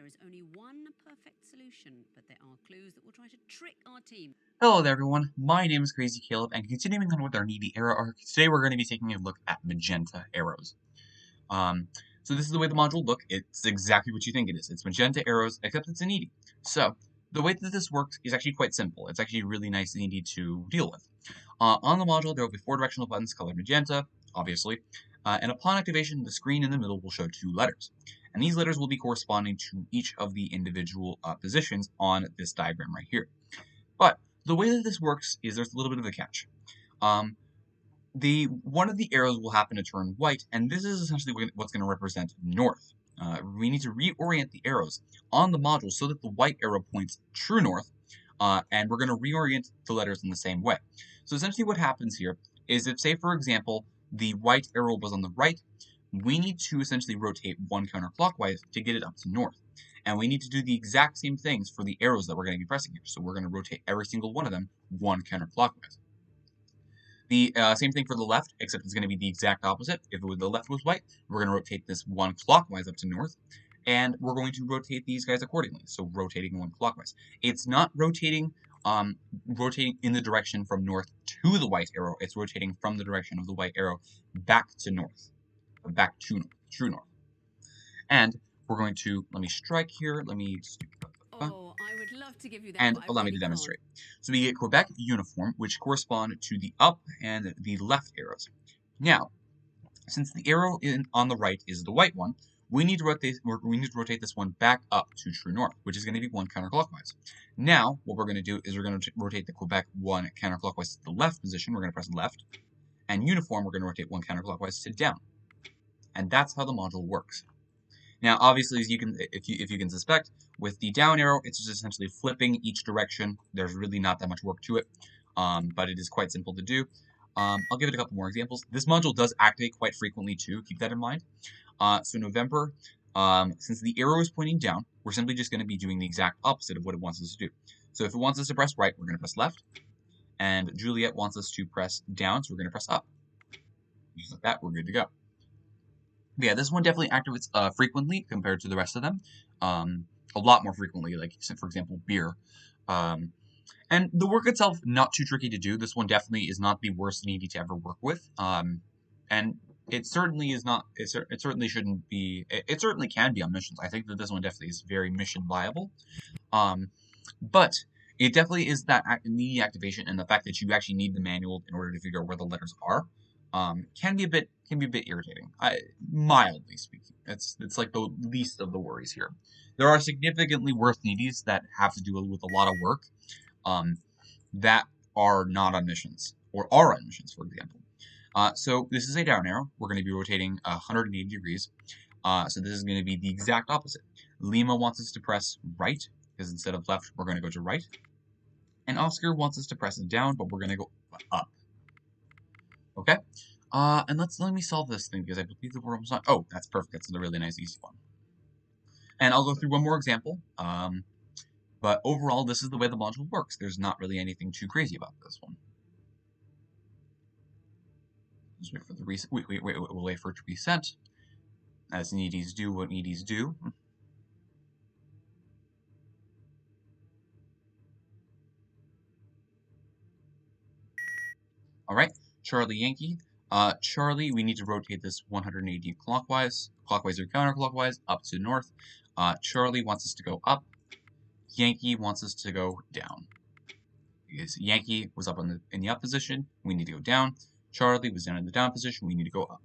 is only one perfect solution, but there are clues that will try to trick our team. Hello there everyone, my name is Crazy Caleb, and continuing on with our Needy arrow arc, today we're going to be taking a look at magenta arrows. So this is the way the module will look. It's exactly what you think it is. It's magenta arrows, except it's a Needy. So, the way that this works is actually quite simple. It's actually really nice and easy to deal with. On the module, there will be 4 directional buttons colored magenta, obviously, and upon activation, the screen in the middle will show 2 letters. And these letters will be corresponding to each of the individual positions on this diagram right here. But the way that this works is there's a little bit of a catch. One of the arrows will happen to turn white, and this is essentially what's going to represent north. We need to reorient the arrows on the module so that the white arrow points true north, and we're going to reorient the letters in the same way. So essentially what happens here is if, say, for example, the white arrow was on the right, we need to essentially rotate 1 counterclockwise to get it up to north. And we need to do the exact same things for the arrows that we're going to be pressing here. So we're going to rotate every single one of them 1 counterclockwise. The same thing for the left, except it's going to be the exact opposite. If the left was white, we're going to rotate this 1 clockwise up to north, and we're going to rotate these guys accordingly. So rotating 1 clockwise. It's not rotating in the direction from north to the white arrow. It's rotating from the direction of the white arrow back to north, back to north, true north. And we're going to, let me strike here. Let me just Oh, I would love to give you that, and but I allow me really to demonstrate. can't. So we get Quebec uniform, which correspond to the up and the left arrows. Now, since the arrow on the right is the white one, we need to rotate this one back up to true north, which is going to be 1 counterclockwise. Now, what we're going to do is we're going to rotate the Quebec 1 counterclockwise to the left position. We're going to press left, and uniform we're going to rotate 1 counterclockwise to down, and that's how the module works. Now, obviously, as you can, if you can suspect, with the down arrow, it's just essentially flipping each direction. There's really not that much work to it, but it is quite simple to do. I'll give it a couple more examples. This module does activate quite frequently too. Keep that in mind. So November, since the arrow is pointing down, we're simply just going to be doing the exact opposite of what it wants us to do. So if it wants us to press right, we're going to press left, and Juliet wants us to press down, so we're going to press up. Just like that, we're good to go. Yeah, this one definitely activates frequently compared to the rest of them. A lot more frequently, like, for example, beer. And the work itself, not too tricky to do. This one definitely is not the worst Needy to ever work with. And it certainly is not, it certainly shouldn't be, it certainly can be on missions. I think that this one definitely is very mission viable. But it definitely is that Needy activation, and the fact that you actually need the manual in order to figure out where the letters are. Can be a bit irritating, mildly speaking. It's like the least of the worries here. There are significantly worse Needies that have to do with a lot of work, that are not on missions, or are on missions, for example. So this is a down arrow. We're going to be rotating 180 degrees. So this is going to be the exact opposite. Lima wants us to press right, because instead of left, we're going to go to right. And Oscar wants us to press down, but we're going to go up. Okay, and let me solve this thing, because I believe the world was not. Oh, that's perfect. That's a really nice, easy one. And I'll go through one more example. But overall, this is the way the module works. There's not really anything too crazy about this one. Just wait for the reset. We'll wait for it to reset. As Needies do what Needies do. All right. Charlie Yankee. Charlie, we need to rotate this 180 clockwise or counterclockwise, up to north. Charlie wants us to go up. Yankee wants us to go down. Because Yankee was up in the up position, we need to go down. Charlie was down in the down position, we need to go up.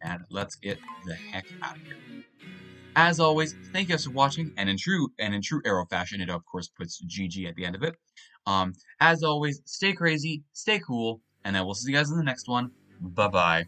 And let's get the heck out of here. As always, thank you guys for watching, and in true arrow fashion, it of course puts GG at the end of it. As always, stay crazy, stay cool, and I will see you guys in the next one. Bye-bye.